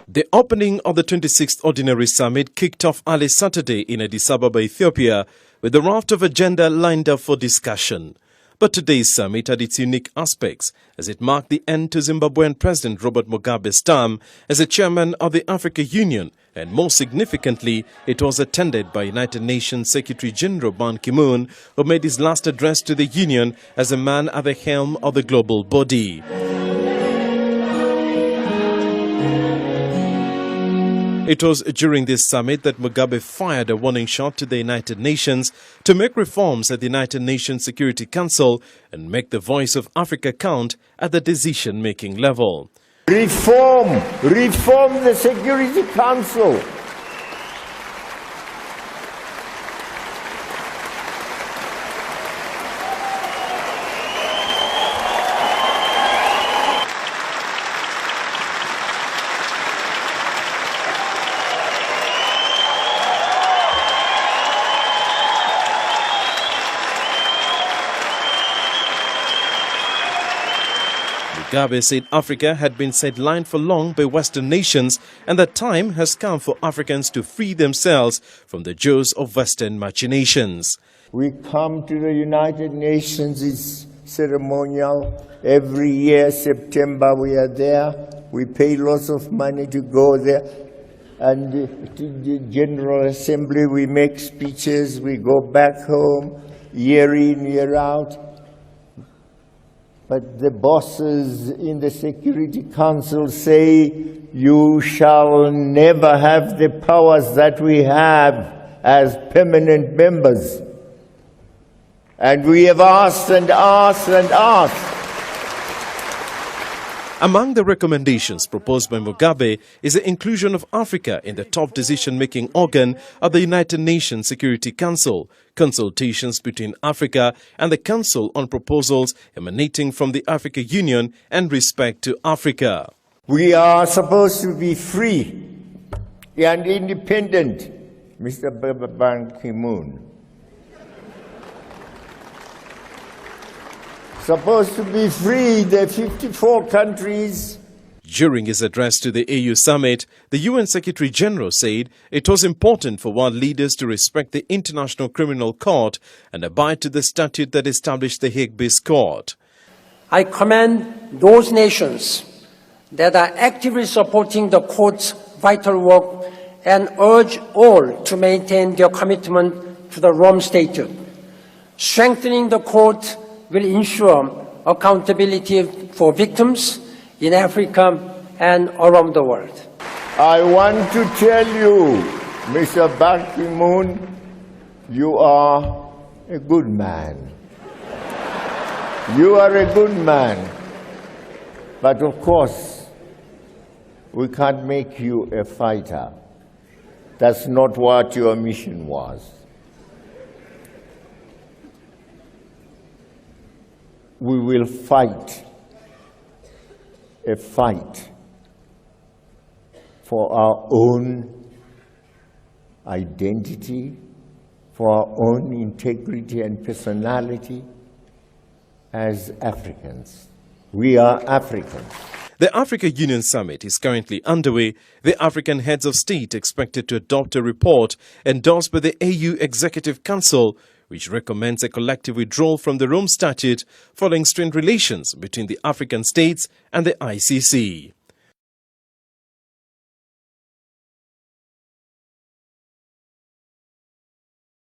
The opening of the 26th Ordinary Summit kicked off early Saturday in Addis Ababa, Ethiopia, with a raft of agenda lined up for discussion. But today's summit had its unique aspects, as it marked the end to Zimbabwean President Robert Mugabe's term as a chairman of the African Union, and more significantly, it was attended by United Nations Secretary General Ban Ki-moon, who made his last address to the Union as a man at the helm of the global body. It was during this summit that Mugabe fired a warning shot to the United Nations to make reforms at the United Nations Security Council and make the voice of Africa count at the decision-making level. Reform the Security Council. Mugabe said Africa had been sidelined for long by Western nations and that time has come for Africans to free themselves from the jaws of Western machinations. We come to the United Nations, it's ceremonial. Every year, September, we are there. We pay lots of money to go there. And to the General Assembly, we make speeches, we go back home, year in, year out. But the bosses in the Security Council say, you shall never have the powers that we have as permanent members. And we have asked and asked and asked. Among the recommendations proposed by Mugabe is the inclusion of Africa in the top decision-making organ of the United Nations Security Council, consultations between Africa and the Council on proposals emanating from the African Union and respect to Africa. We are supposed to be free and independent, Mr. Ban Ki-moon. Supposed to be free, the 54 countries. During his address to the AU summit, the UN Secretary General said it was important for world leaders to respect the International Criminal Court and abide to the statute that established the Hague-based court. I commend those nations that are actively supporting the court's vital work and urge all to maintain their commitment to the Rome Statute. Strengthening the court will ensure accountability for victims in Africa and around the world. I want to tell you, Mr. Ban Ki-moon, you are a good man. You are a good man. But of course, we can't make you a fighter. That's not what your mission was. We will fight a fight for our own identity, for our own integrity and personality as Africans. We are Africans. The African Union Summit is currently underway. The African heads of state expected to adopt a report endorsed by the AU Executive Council, which recommends a collective withdrawal from the Rome Statute following strained relations between the African states and the ICC.